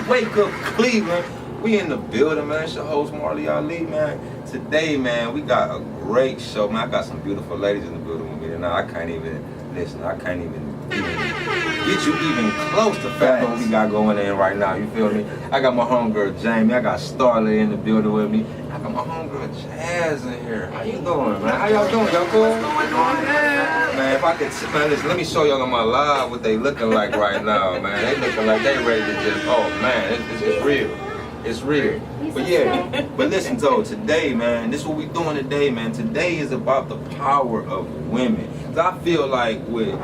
Wake up, Cleveland. We in the building, man. It's your host, Marley Ali, man. Today, man, we got a great show, man. I got some beautiful ladies in the building with me tonight. I can't even get you even close to what we got going in right now. You feel me? I got my homegirl Jamie. I got Starlet in the building with me. I got my homegirl Jazz in here. How you doing, man? How y'all doing? Y'all cool? What's going on, man? If I could, man, listen, let me show y'all on my live what they looking like right now, man. They looking like they ready to just, oh man, it's real. It's real. But yeah, but listen though, today, man, this is what we doing today, man. Today is about the power of women. Cause I feel like with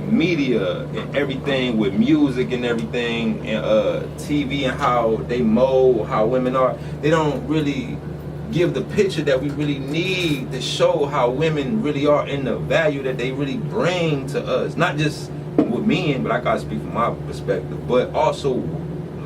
media and everything, with music and everything, and TV and how they mold how women are, they don't really give the picture that we really need to show how women really are and the value that they really bring to us. Not just with men, but I gotta speak from my perspective, but also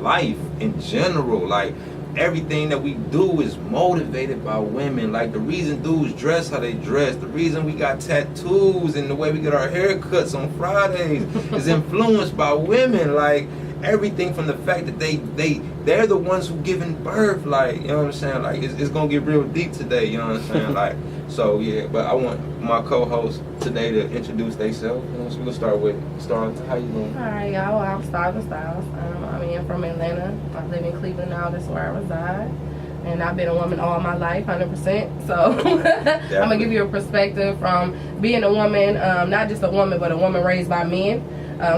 life in general. Like everything that we do is motivated by women. Like the reason dudes dress how they dress, the reason we got tattoos and the way we get our haircuts on Fridays is influenced by women. Like everything from the fact that they're the ones who giving birth. Like, you know what I'm saying? Like it's gonna get real deep today, you know what I'm saying? Like, so yeah, but I want my co-host today to introduce themselves. You know, so we're gonna start with Star. How you doing? Alright, y'all. I'm Starlet Styles. I'm from Atlanta. I live in Cleveland now. That's where I reside. And I've been a woman all my life, 100%. So I'm gonna give you a perspective from being a woman, not just a woman, but a woman raised by men.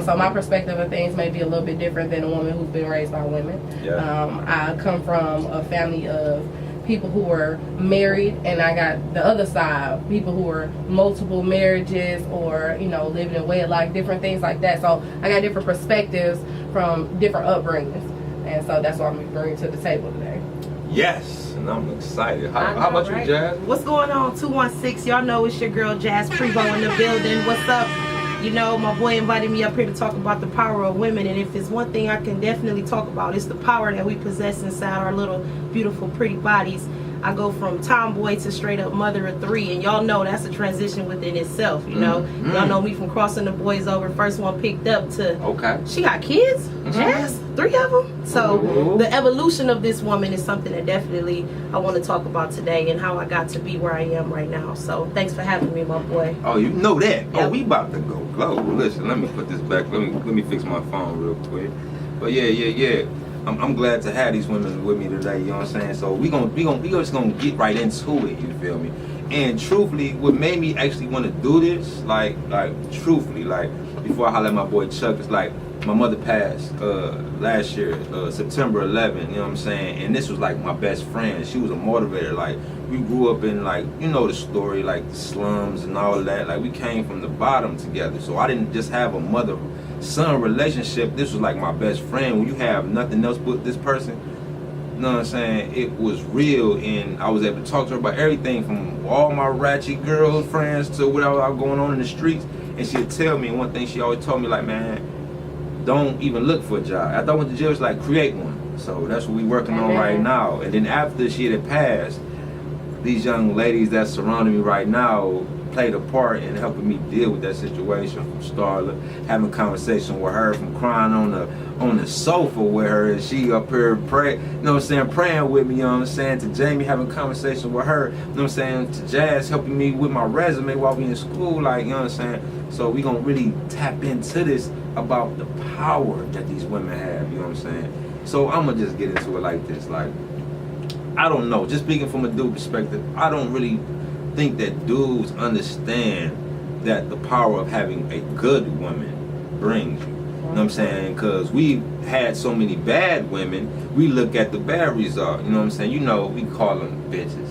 So my perspective of things may be a little bit different than a woman who's been raised by women. Yeah. I come from a family of people who were married, and I got the other side, people who were multiple marriages or, you know, living in wedlock, different things like that. So I got different perspectives from different upbringings, and so that's what I'm bringing to the table today. Yes, and I'm excited. How about you, Jazz? What's going on? 216, y'all know it's your girl Jazz Prevo in the building. What's up? You know, my boy invited me up here to talk about the power of women, and if there's one thing I can definitely talk about, it's the power that we possess inside our little beautiful pretty bodies. I go from tomboy to straight up mother of three, and y'all know that's a transition within itself, you know. Y'all know me from crossing the boys over, first one picked up to, she got kids, Jazz, 3 of them. So the evolution of this woman is something that definitely I want to talk about today, and how I got to be where I am right now. So thanks for having me, my boy. Oh, you know that. Yep. Oh, we about to go global. Listen, let me put this back. Let me fix my phone real quick. But yeah. I'm glad to have these women with me today, you know what I'm saying? So we just gonna get right into it, you feel me? And truthfully, what made me actually want to do this, like truthfully, like before I holler at my boy Chuck, it's like my mother passed last year, September 11, you know what I'm saying? And this was like my best friend. She was a motivator. Like we grew up in, like, you know the story, like the slums and all of that. Like we came from the bottom together. So I didn't just have a mother-son relationship. This was like my best friend. When you have nothing else but this person, you know what I'm saying? It was real, and I was able to talk to her about everything from all my ratchet girlfriends to whatever was going on in the streets. And she'd tell me, and one thing she always told me, like, man, don't even look for a job. After I went to jail, it's like, create one. So that's what we working on right now. And then after she had passed, these young ladies that surrounded me right now played a part in helping me deal with that situation. From Starla, having conversation with her, from crying on the sofa with her, and she up here praying, you know what I'm saying, praying with me, you know what I'm saying, to Jamie, having conversation with her, you know what I'm saying, to Jazz, helping me with my resume while we in school, like, you know what I'm saying. So we gonna really tap into this about the power that these women have, you know what I'm saying. So I'm gonna just get into it like this. Like, I don't know, just speaking from a dude perspective, I don't really think that dudes understand that the power of having a good woman brings you. You know what I'm saying? Because we had so many bad women, we look at the bad result. You know what I'm saying? You know, we call them bitches,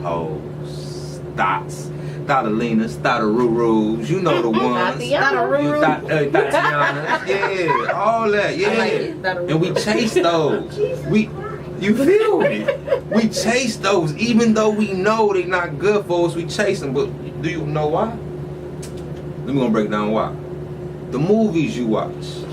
hoes, thoughts, Thotalinas, Thotarurus, you know the ones. Tatianas, yeah, all that, yeah. And we chase those. You feel me? We chase those, even though we know they're not good for us. We chase them, but do you know why? Let me gonna break down why. The movies you watch,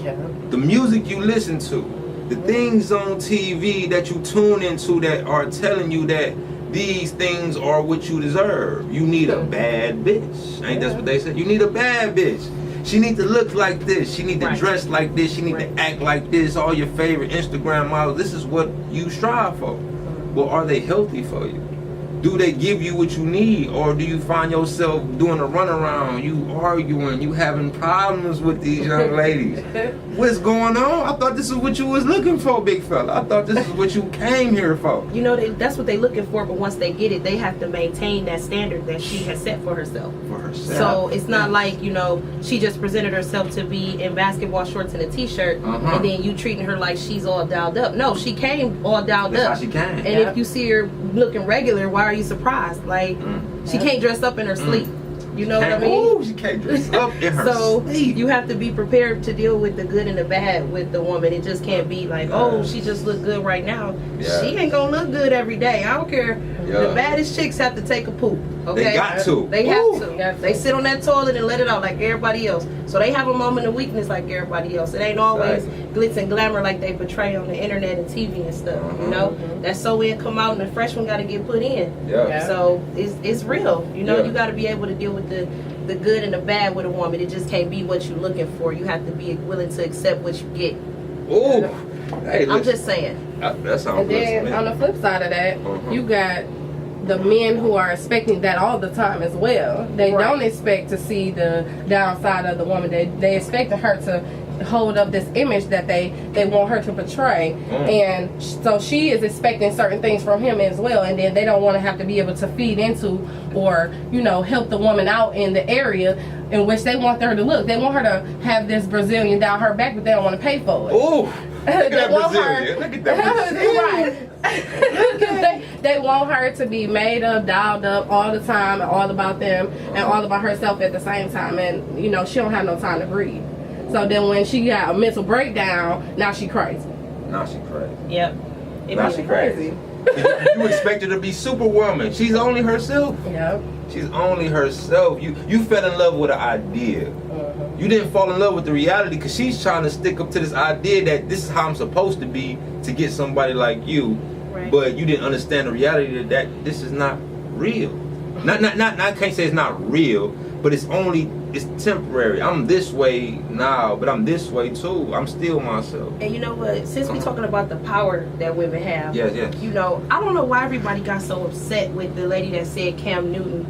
the music you listen to, the things on TV that you tune into that are telling you that these things are what you deserve. You need a bad bitch. Ain't that what they said? You need a bad bitch. She need to look like this. She need to Right. dress like this. She need Right. to act like this. All your favorite Instagram models. This is what you strive for. Well, are they healthy for you? Do they give you what you need, or do you find yourself doing a runaround? You arguing, you having problems with these young ladies. What's going on? I thought this is what you was looking for, big fella. I thought this is what you came here for. You know, that's what they're looking for, but once they get it, they have to maintain that standard that she has set for herself. For herself. So it's not like, you know, she just presented herself to be in basketball shorts and a t-shirt, and then you treating her like she's all dialed up. No, she came all dialed That's up. how she came. And if you see her looking regular, why are you surprised? Like, she can't dress up in her sleep. You know what I mean? Ooh, she can't dress up in her So sleep. you have to be prepared to deal with the good and the bad with the woman. It just can't be like, oh, she just look good right now. Yeah. She ain't gonna look good every day. I don't care. Yeah. The baddest chicks have to take a poop. Okay, They got to. They have Ooh. to. They sit on that toilet and let it out like everybody else. So they have a moment of weakness like everybody else. It ain't always glitz and glamour like they portray on the internet and TV and stuff. You know, that sew in, come out, and the fresh one got to get put in. Yeah. So it's real. You know, Yeah. you got to be able to deal with the good and the bad with a woman. It just can't be what you're looking for. You have to be willing to accept what you get. Ooh. Hey, I'm just saying. That sounds And good to then me. on the flip side of that, you got the men who are expecting that all the time as well. They Right. don't expect to see the downside of the woman. They expect her to hold up this image that they want her to portray, and so she is expecting certain things from him as well, and then they don't want to have to be able to feed into or, you know, help the woman out in the area in which they want her to look. They want her to have this Brazilian down her back, but they don't want to pay for it. Ooh. Look at that want her- Brazilian. Look at that Brazilian. Right. they want her to be made up, dialed up all the time, and all about them, and all about herself at the same time. And, you know, she don't have no time to breathe. So then when she got a mental breakdown, now she crazy. Now she crazy. Yep. Now she crazy. You expect her to be Superwoman. She's only herself. Yep. She's only herself. You fell in love with an idea. You didn't fall in love with the reality because she's trying to stick up to this idea that this is how I'm supposed to be to get somebody like you. Right. But you didn't understand the reality that this is not real. Not I can't say it's not real, but it's temporary. I'm this way now, but I'm this way too. I'm still myself. And you know what? Since we're talking about the power that women have, Yes. you know, I don't know why everybody got so upset with the lady that said Cam Newton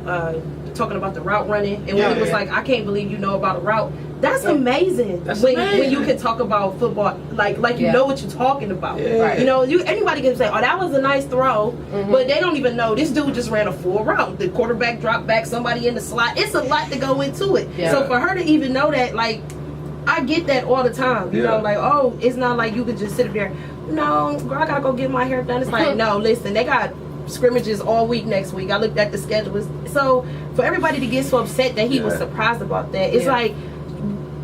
talking about the route running, and when he was like, I can't believe you know about a route. That's amazing. That's when amazing. you can talk about football, like you know what you're talking about. Yeah. Right. You know, anybody can say, oh, that was a nice throw, but they don't even know this dude just ran a full route. The quarterback dropped back, somebody in the slot. It's a lot to go into it. Yeah. So for her to even know that, like, I get that all the time. You know, like, oh, it's not like you could just sit there. No, girl, I gotta go get my hair done. It's like, no, listen, they got scrimmages all week next week. I looked at the schedule. So for everybody to get so upset that he was surprised about that, it's like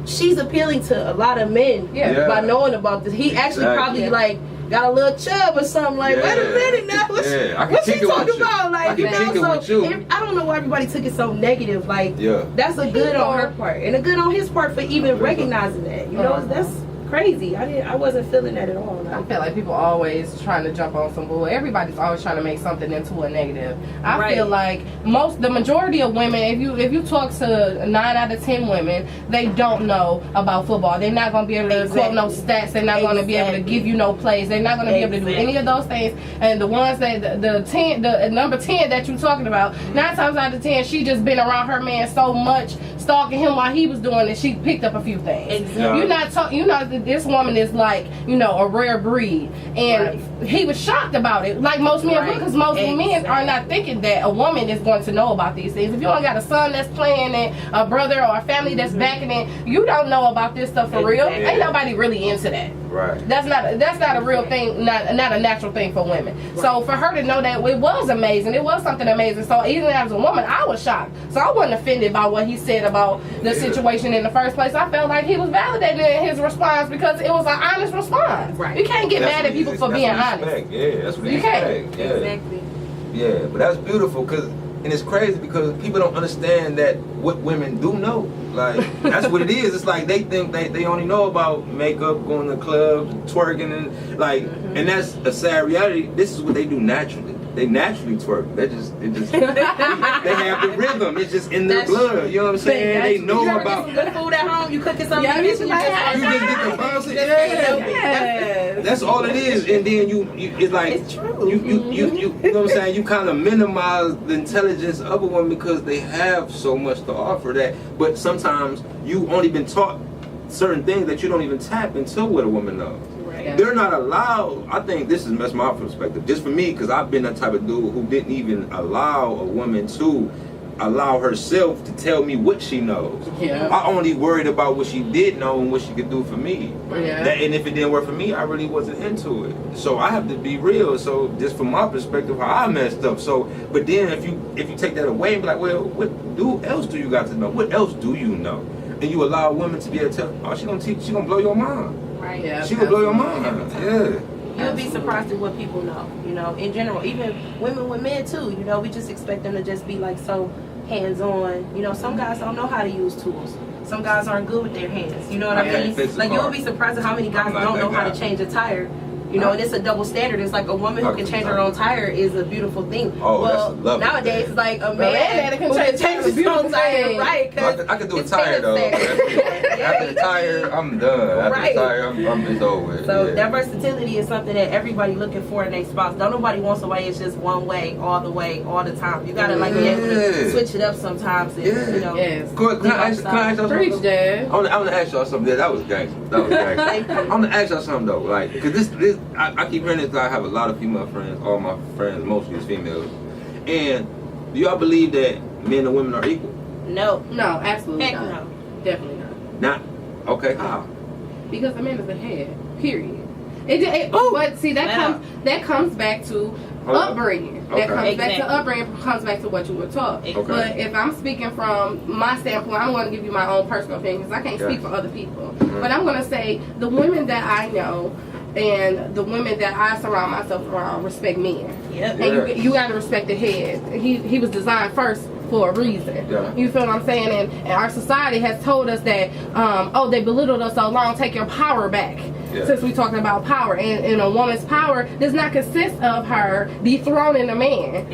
she's appealing to a lot of men by knowing about this. He actually probably like got a little chub or something. Like, wait a minute now, what's she talking about? Like, you know, so I don't know why everybody took it so negative. Like, that's a good on her part and a good on his part for even recognizing that. You know, that's crazy. I wasn't feeling that at all. I feel like people always trying to jump on some bull. Everybody's always trying to make something into a negative. I feel like the majority of women, if you talk to 9 out of 10 women, they don't know about football. They're not going to be able to quote no stats. They're not going to be able to give you no plays. They're not going to be able to do any of those things. And the ones that the number 10 that you're talking about, 9 times out of 10, she just been around her man so much, stalking him while he was doing it. She picked up a few things. Exactly. You're not talking. You know that this woman is like, you know, a rare breed, and he was shocked about it, like most men would, because most men are not thinking that a woman is going to know about these things. If you don't got a son that's playing it, a brother or a family that's backing it, you don't know about this stuff for real. Ain't nobody really into that. Right. That's not a real thing, not a natural thing for women. So for her to know that it was amazing, it was something amazing. So even as a woman, I was shocked. So I wasn't offended by what he said about the situation in the first place. I felt like he was validating in his response because it was an honest response. Right. You can't get mad at people for being honest. Yeah, that's what You can't. Yeah. Exactly. Yeah, but that's beautiful and it's crazy because people don't understand that what women do know. Like, that's what it is. It's like they think they only know about makeup, going to clubs, twerking, and like, and that's a sad reality. This is what they do naturally. they naturally twerk. They have the rhythm. It's just in their blood. You know what I'm saying? They know you about. some good food at home. You cooking something. Yeah, you you just get the bounce. Yeah. That's all it is. And then you it's like it's true. You know what I'm saying? You kind of minimize the intelligence of a woman because they have so much to offer that. But sometimes you only been taught certain things that you don't even tap into what a woman knows. Yeah. They're not allowed. I think this is that's my perspective. Just for me, because I've been that type of dude who didn't even allow a woman to allow herself to tell me what she knows. Yeah. I only worried about what she did know and what she could do for me. Yeah. And if it didn't work for me, I really wasn't into it. So I have to be real. So just from my perspective, how I messed up. So, but then if you take that away and be like, well, what else do you got to know? What else do you know? And you allow women to be able to tell, oh, she gonna blow your mind. Right. Yeah. She gonna blow your mind. Yeah. You'll be surprised at what people know, you know, in general. Even women with men too, you know, we just expect them to just be like so hands-on. You know, some guys don't know how to use tools. Some guys aren't good with their hands. You know what I mean? Like, you'll be surprised at how many guys don't know how to change a tire. You know, and it's a double standard. It's like a woman who can change her own tire is a beautiful thing. Oh, well, that's lovely. Nowadays, it's like a man who can change his own tire, right? I can do a tire though. After the tire, I'm done. After the tire, I'm it's over. So that versatility is something that everybody looking for in their spouse. Don't nobody want somebody that's just one way, all the time. You gotta like be able to switch it up sometimes. And, you know. Yes. Can I ask y'all something? Preach, Dad. I want to ask y'all something. That was gangster. I want to ask y'all something though, like, cause this I keep hearing this. I have a lot of female friends. All my friends, mostly is females. And do y'all believe that men and women are equal? No. No, absolutely Heck not. no. Definitely not. Not. Okay. How? Because the man is the head. Period. But see, that comes back to upbringing. That comes back to upbringing. Comes back to what you were taught. Okay. But if I'm speaking from my standpoint, I'm going to give you my own personal opinion because I can't speak for other people. But I'm going to say the women that I know and the women that I surround myself around respect men. Yep. And you got to respect the head. He was designed first for a reason. Yeah. You feel what I'm saying? And our society has told us that, they belittled us so long, take your power back. Yeah. Since we're talking about power, and a woman's power does not consist of her dethroning a man.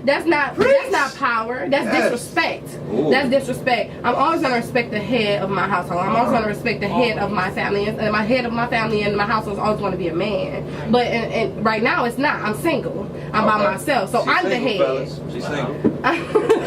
That's not power. That's disrespect. Ooh. That's disrespect. I'm always gonna respect the head of my household. I'm always gonna respect the head of my family, and my head of my family and my household is always gonna be a man. But and right now it's not. I'm single. I'm by myself, so I'm the head. Fellas. She's single.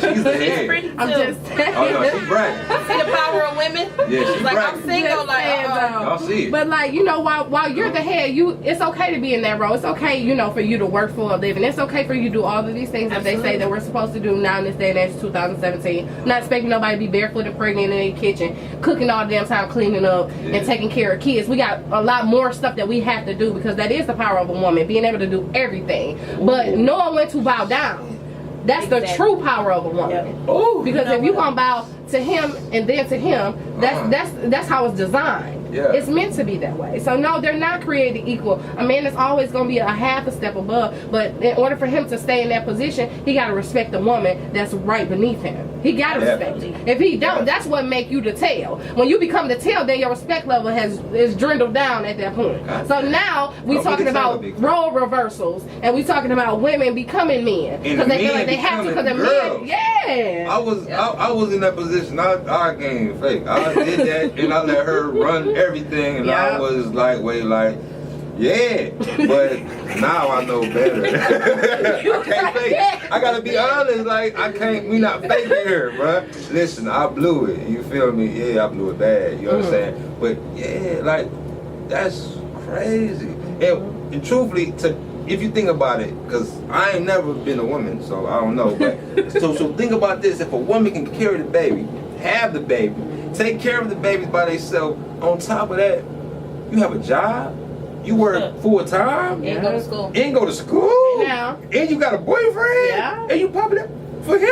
She's the head. I'm just saying. Oh no, she's bragging. See the power of women? Yeah, she's like bragging. I'm single, like y'all see it. But like, you know, while you're the head, it's okay to be in that role. It's okay, you know, for you to work for a living. It's okay for you to do all of these things that they say that we're supposed to do now in this day and age, 2017. I'm not expecting nobody to be barefoot and pregnant in the kitchen, cooking all the damn time, cleaning up, and taking care of kids. We got a lot more stuff that we have to do because that is the power of a woman, being able to do everything. But knowing when to bow down. That's the true power of a woman. Yep. Because if you gonna bow to him and then to him, that's how it's designed. Yeah. It's meant to be that way. So no, they're not created equal. A man is always gonna be a half a step above, but in order for him to stay in that position, he gotta respect the woman that's right beneath him. He gotta respect it. If he don't, that's what make you the tail. When you become the tail, then your respect level is dwindled down at that point. So now we talking about role reversals, and we talking about women becoming men because they feel like they have to because they're men. Yeah. I was in that position. I came fake. I did that and I let her run everything, and I was like, but now I know better. I can't fake. I gotta be honest. Like we not faking here, bro. Listen, I blew it. You feel me? Yeah, I blew it bad. You understand? But yeah, like that's crazy. And truthfully, if you think about it, because I ain't never been a woman, so I don't know. But so think about this: if a woman can carry the baby, have the baby, take care of the babies by themselves, on top of that, you have a job. You work full time. And go to school. And go to school. Yeah. And you got a boyfriend. Yeah. And you popping it for him.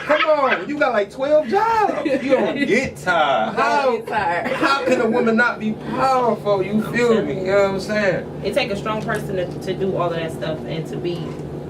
Come on, you got like 12 jobs. You don't get tired. How can a woman not be powerful? You feel me? You know what I'm saying? It takes a strong person to do all of that stuff and to be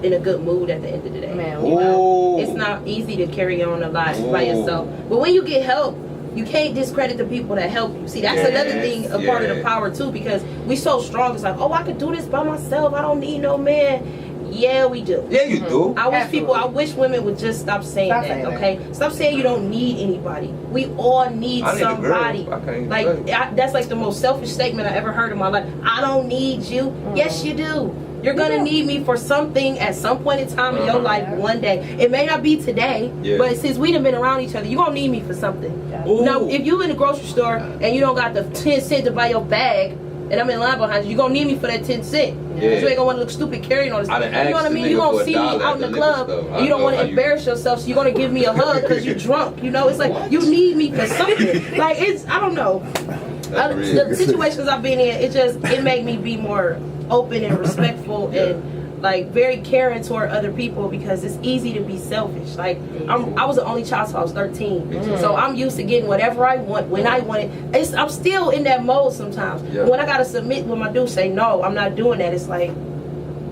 in a good mood at the end of the day. Man, you know? It's not easy to carry on a lot by yourself. But when you get help, you can't discredit the people that help you. See, that's another thing, a part of the power too, because we so strong. It's like, oh, I could do this by myself. I don't need no man. Yeah, we do. Yeah, you do. I wish women would just stop saying that, okay? Stop saying you don't need anybody. We all need somebody. That's like the most selfish statement I ever heard in my life. I don't need you. Yes, you do. You're gonna need me for something at some point in time in your life one day. It may not be today, but since we done been around each other, you're gonna need me for something. Now, if you in the grocery store and you don't got the 10 cents to buy your bag, and I'm in line behind you, you're gonna need me for that 10 cents. You ain't gonna wanna look stupid carrying all this stuff. You know what I mean? You're gonna see me out in the club and you don't wanna embarrass yourself, so you're gonna give me a hug because you're drunk. You know, it's like you need me for something. Like, I don't know. The situations I've been in, it made me be more open and respectful and like very caring toward other people, because it's easy to be selfish. Like I was the only child till I was 13, so I'm used to getting whatever I want when I want it. I'm still in that mode sometimes. When I gotta submit, when my dude say no, I'm not doing that, it's like,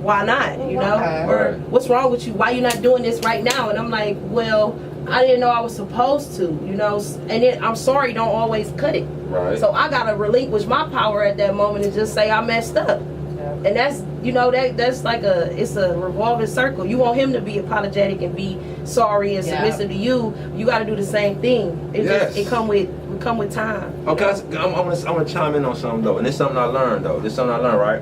why not? You know, or what's wrong with you? Why you not doing this right now? And I'm like, well, I didn't know I was supposed to, you know. And then I'm sorry, don't always cut it. Right. So I gotta relinquish my power at that moment and just say I messed up. And that's, you know, that's like it's a revolving circle. You want him to be apologetic and be sorry and submissive to you. You got to do the same thing. It come with time. Okay, I'm gonna chime in on something though, and it's something I learned though. This something I learned, right?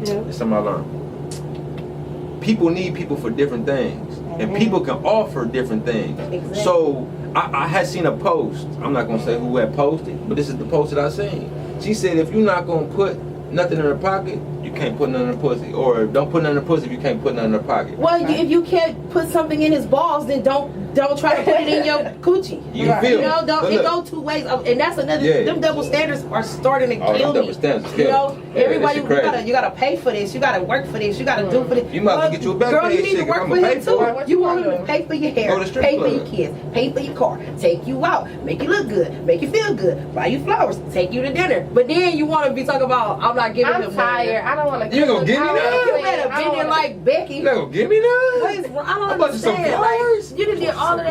Yeah. It's something I learned. People need people for different things, and people can offer different things. Exactly. So I had seen a post. I'm not gonna say who had posted, but this is the post that I seen. She said, if you're not gonna put nothing in her pocket, you can't put nothing in her pussy. Or don't put nothing in her pussy if you can't put nothing in her pocket. Well, if you can't put something in his balls, then don't try to put it in your coochie. You feel? You know, it go two ways. And that's another. Them double standards are starting to kill me. Double standards you know, everybody you gotta pay for this. You gotta work for this. You gotta do for this. You might as well get you a back girl, you need to work for it too. You want him to pay for your hair, pay for your kids, pay for your car, take you out, make you look good, make you feel good, buy you flowers, take you to dinner. But then you want to be talking about, I'm not giving him. I'm tired. I don't want to. You gonna give me none? You better bend it like Becky. You gonna give me none? What is wrong? I don't understand. Like, you did all of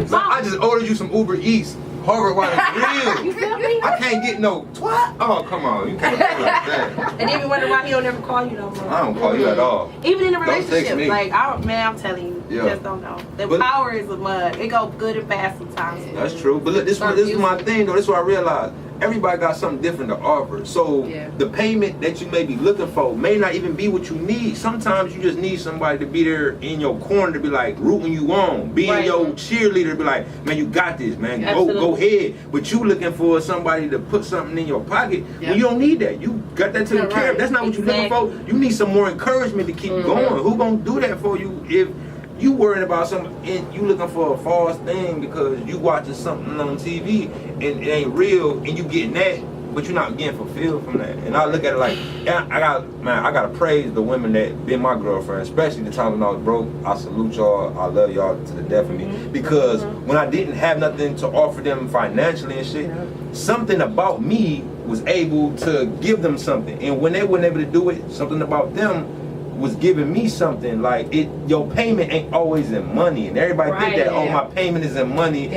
that. I just ordered you some Uber Eats. Harvard while it's real. You feel me? I can't get no twat. Oh, come on. You can't do like that. And then you wonder why he don't never call you no more. I don't call you at all. Even in a relationship. Like, I'm telling you, you just don't know. The power is a mud. It go good and fast sometimes. That's true. But look, this is my thing, though. This is what I realized. Everybody got something different to offer. So the payment that you may be looking for may not even be what you need. Sometimes you just need somebody to be there in your corner to be like rooting you on, being your cheerleader, to be like, man, you got this, man. Go ahead. But you looking for somebody to put something in your pocket when you don't need that. You got that taken care of. That's not what you're looking for. You need some more encouragement to keep going. Who gonna do that for you if you worried about something and you looking for a false thing because you watching something on TV and it ain't real and you getting that, but you're not getting fulfilled from that. And I look at it like, I gotta praise the women that been my girlfriend, especially the time when I was broke. I salute y'all. I love y'all to the death of me, because when I didn't have nothing to offer them financially and shit, something about me was able to give them something. And when they weren't able to do it, something about them was giving me something. Like, your payment ain't always in money, and everybody think that my payment is in money,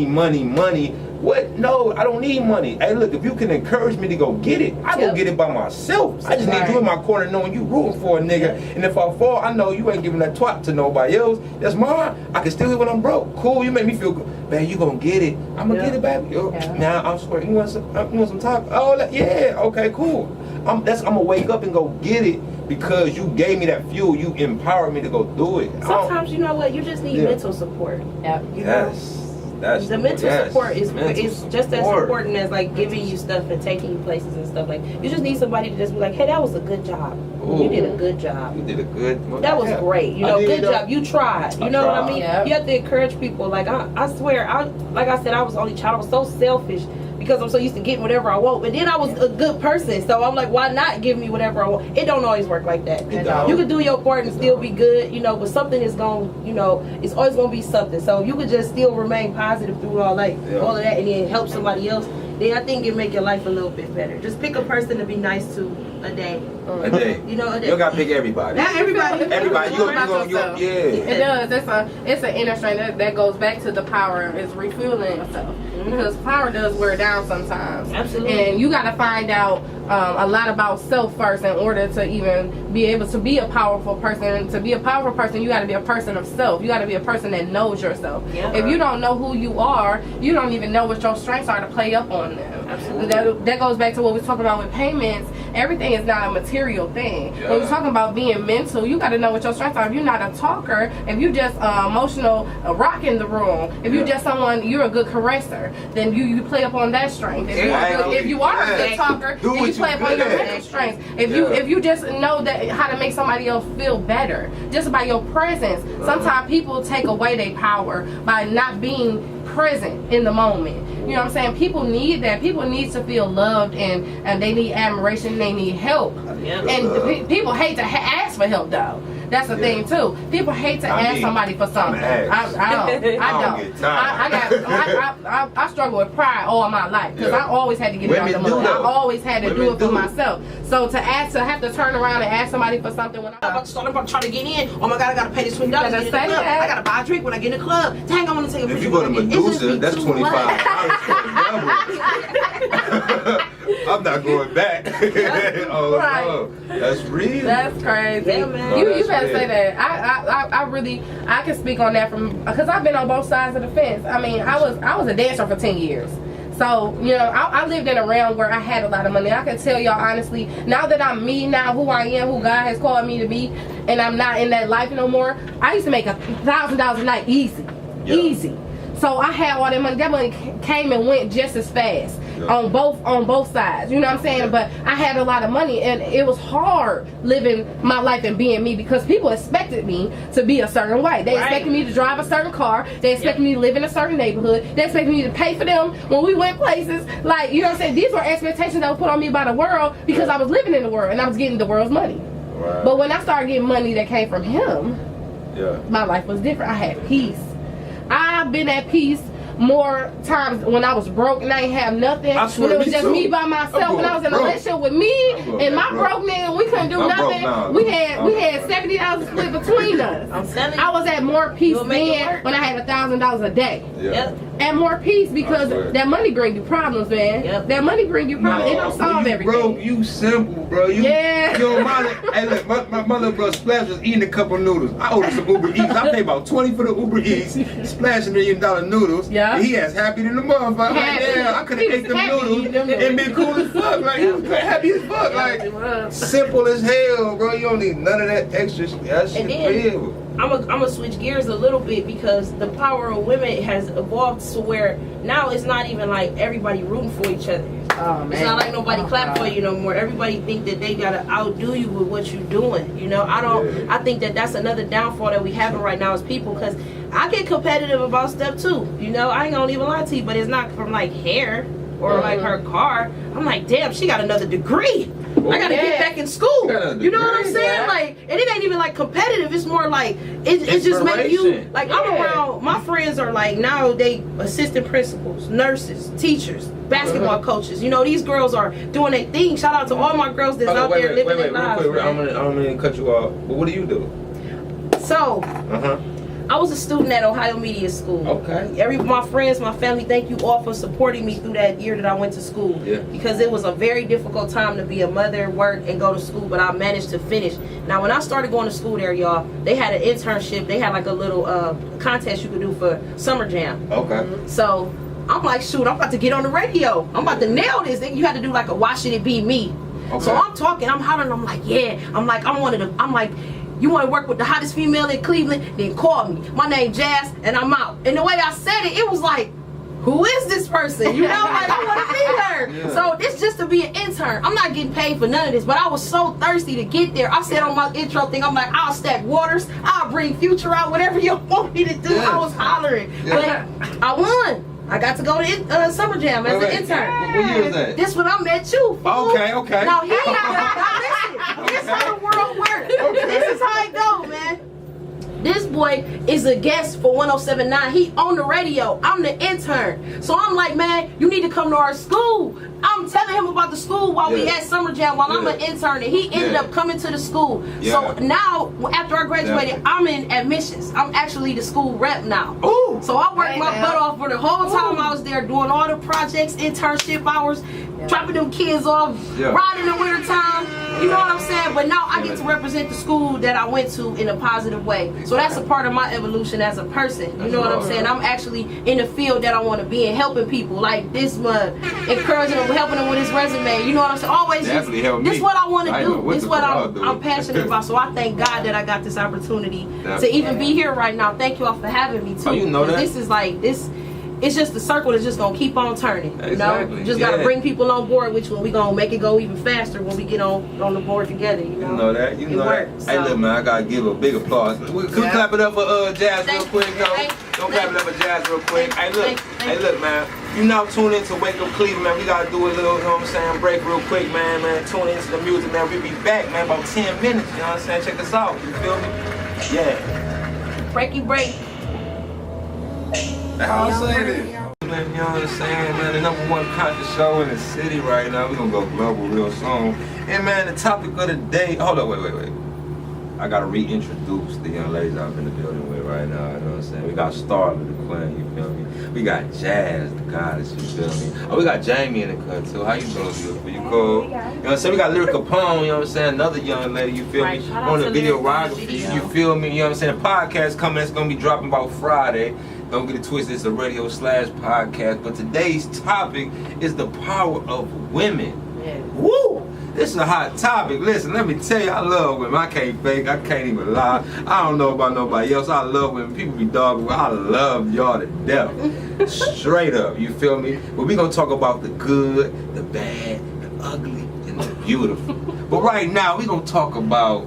money. What? No, I don't need money. Hey, look, if you can encourage me to go get it, I go get it by myself. I just need you in my corner knowing you rooting for a nigga. And if I fall, I know you ain't giving that twat to nobody else. That's mine. I can still hit when I'm broke. Cool, you make me feel good. Man, you gonna get it. I'm gonna get it back. Now I'm swearing. You want some taco? Oh, yeah. Okay, cool. I'm gonna wake up and go get it because you gave me that fuel. You empowered me to go do it. Sometimes, you know what? You just need mental support. Yes. The mental support is just as important as like giving you stuff and taking you places and stuff. Like, you just need somebody to just be like, hey, that was a good job. Ooh, you did a good job. You did a good one. That was great. You know, good job. You tried. You know what I mean? You have to encourage people. Like, I swear, like I said, I was the only child. I was so selfish because I'm so used to getting whatever I want. But then I was a good person, so I'm like, why not give me whatever I want? It don't always work like that. You can do your part and still be good, you know, but something is going, you know, it's always going to be something. So you could just still remain positive through all that, and then help somebody else. Then I think it make your life a little bit better. Just pick a person to be nice to a day. A day. You know, a day. You don't gotta pick everybody. Not everybody. Everybody. It does. It's an inner strength that goes back to the power. It's refueling yourself, because power does wear down sometimes. Absolutely. And you gotta find out a lot about self first in order to even be able to be a powerful person. To be a powerful person, you got to be a person of self. You got to be a person that knows yourself. Yeah. If you don't know who you are, you don't even know what your strengths are to play up on them. Absolutely. That goes back to what we're talking about with payments. Everything is not a material thing. Yeah. When we're talking about being mental, you got to know what your strengths are. If you're not a talker, if you're just emotional, rock in the room, if you're just someone, you're a good caresser, then you play up on that strength. If you are a good talker, then you play up on your mental strengths. If you just know that how to make somebody else feel better, just by your presence. Sometimes people take away their power by not being present in the moment. You know what I'm saying? People need that. People need to feel loved, and they need admiration. They need help. Yeah. And people hate to ask for help, though. That's the thing too. People hate to ask somebody for something. I struggle with pride all my life because I always had to get it out the mud. I always had to do it for myself. So to have to turn around and ask somebody for something when I'm about to try to get in. Oh my God, I gotta pay this $20. I gotta buy a drink when I get in the club. Dang, I want to take a picture. If you go to Medusa, that's $25. I'm not going back. Oh, that's real. That's crazy. Yeah, man. You better say that. I really can speak on that because I've been on both sides of the fence. I mean, I was a dancer for 10 years. So, you know, I lived in a realm where I had a lot of money. I can tell y'all honestly, now that I'm me, now who I am, who God has called me to be, and I'm not in that life no more, I used to make $1,000 a night easy. Yeah. Easy. So I had all that money. That money came and went just as fast on both sides. You know what I'm saying? But I had a lot of money, and it was hard living my life and being me because people expected me to be a certain way. They expected me to drive a certain car. They expected me to live in a certain neighborhood. They expected me to pay for them when we went places. Like, you know what I'm saying? These were expectations that were put on me by the world because I was living in the world and I was getting the world's money. Right. But when I started getting money that came from him, Yeah. my life was different. I had peace. I've been at peace more times when I was broke and I ain't have nothing. I swear, when it was me just too. me by myself. When I was in a relationship with me and my broke nigga, we couldn't do I'm broke nothing. now. We had $70 split between us. I'm telling you. I was at more peace You'll make it then work. when I had $1,000 a day. Yeah. Yep. At more peace because I swear. that money bring you problems, man. Yep. That money bring you problems. It don't solve you everything. Broke, you simple, bro. You don't mind it. Hey, look, my mother, bro, Splash was eating a couple noodles. I ordered some Uber Eats. I paid about $20 for the Uber Eats. Splash $1 million noodles. Yeah. He has happy than the motherfucker. Like, Happy. damn, I could have He ate was them happy noodles eating them and been cool as fuck. Like, he was happy as fuck. Like, simple as hell, bro. You don't need none of that extra shit. That shit And then- real. I'm gonna switch gears a little bit because the power of women has evolved to where now it's not even like everybody rooting for each other. Oh, man. It's not like nobody clap for you no more. Everybody think that they gotta outdo you with what you're doing. You know, I think that that's another downfall that we having right now as people because I get competitive about stuff too. You know, I ain't gonna even lie to you, but it's not from like hair or like her car. I'm like, damn, she got another degree. I gotta get back in school. You know what I'm saying? Yeah. Like, and it ain't even like competitive. It's more like it just make you Inspiration. like. I'm around. My friends are like now they assistant principals, nurses, teachers, basketball coaches. You know, these girls are doing their thing. Shout out to all my girls that's out there living their lives. Real quick. I'm gonna cut you off. But what do you do? So. I was a student at Ohio Media School. Okay. My friends, my family, thank you all for supporting me through that year that I went to school. Yeah. Because it was a very difficult time to be a mother, work, and go to school, but I managed to finish. Now, when I started going to school there, y'all, they had an internship. They had like a little contest you could do for Summer Jam. Okay. So I'm like, shoot, I'm about to get on the radio. I'm about to nail this. Then you had to do like a Why Should It Be Me? Okay. So I'm talking, I'm hollering, I'm like, yeah. I'm like, you want to work with the hottest female in Cleveland? Then call me. My name Jazz, and I'm out. And the way I said it, it was like, who is this person? You know, like I want to be her. Yeah. So it's just to be an intern. I'm not getting paid for none of this, but I was so thirsty to get there. I said on my intro thing, I'm like, I'll stack waters, I'll bring Future out, whatever you want me to do. Yeah. I was hollering, Yeah. but I won. I got to go to Summer Jam as an intern. What year is that? This when I met you. fool. Okay. Now, listen, this is how the world works. This is how it go, man. This boy is a guest for 107.9. He on the radio. I'm the intern. So I'm like, man, you need to come to our school. I'm telling him about the school while we at Summer Jam while I'm an intern, and he ended up coming to the school. So now, after I graduated, I'm in admissions. I'm actually the school rep now. Ooh. So I worked my butt off for the whole time I was there doing all the projects, internship hours, dropping them kids off, riding in the winter time. You know what I'm saying? But now I get to represent the school that I went to in a positive way. So that's a part of my evolution as a person. You know what I'm saying? I'm actually in the field that I want to be in, helping people like this month, encouraging them, helping them with his resume. You know what I'm saying? Always this is what I want to do. This is what I'm passionate about. So I thank God that I got this opportunity to even be here right now. Thank you all for having me too. Oh, you know that? This is like this. It's just the circle that's just gonna keep on turning. You know, you just gotta bring people on board, which we gonna make it go even faster when we get on the board together. You know that. You know works, that. Hey, look, man, I gotta give a big applause. Can we clap it up for Jazz real quick, though? Don't clap it up for Jazz real quick. Hey, look, man. You now tune in to Wake Up Cleveland, man. We gotta do a little, you know what I'm saying, break real quick, man. Tune into the music, man. We'll be back, man, about 10 minutes. You know what I'm saying? Check us out. You feel me? Yeah. Breaky break. How I say this? You know what I'm saying, man? The #1 conscious show in the city right now. We're gonna go global real soon. And man, the topic of the day. Hold up, wait. I gotta reintroduce the young ladies I'm in the building with right now. You know what I'm saying? We got Starla, the queen. You feel me? We got Jazz, the goddess. You feel me? Oh, we got Jamie in the cut too. How you doing, beautiful? You cool? You know what I'm saying? We got Lyrica Pone. You know what I'm saying? Another young lady. You feel me? On the videography. You feel me? You know what I'm saying? The podcast coming. It's gonna be dropping about Friday. Don't get it twisted, it's a radio/podcast. But today's topic is the power of women. Yeah. Woo! This is a hot topic. Listen, let me tell you, I love women. I can't fake, I can't even lie. I don't know about nobody else. I love women. People be dogging, I love y'all to death. Straight up, you feel me? But we gonna talk about the good, the bad, the ugly, and the beautiful. But right now, we gonna talk about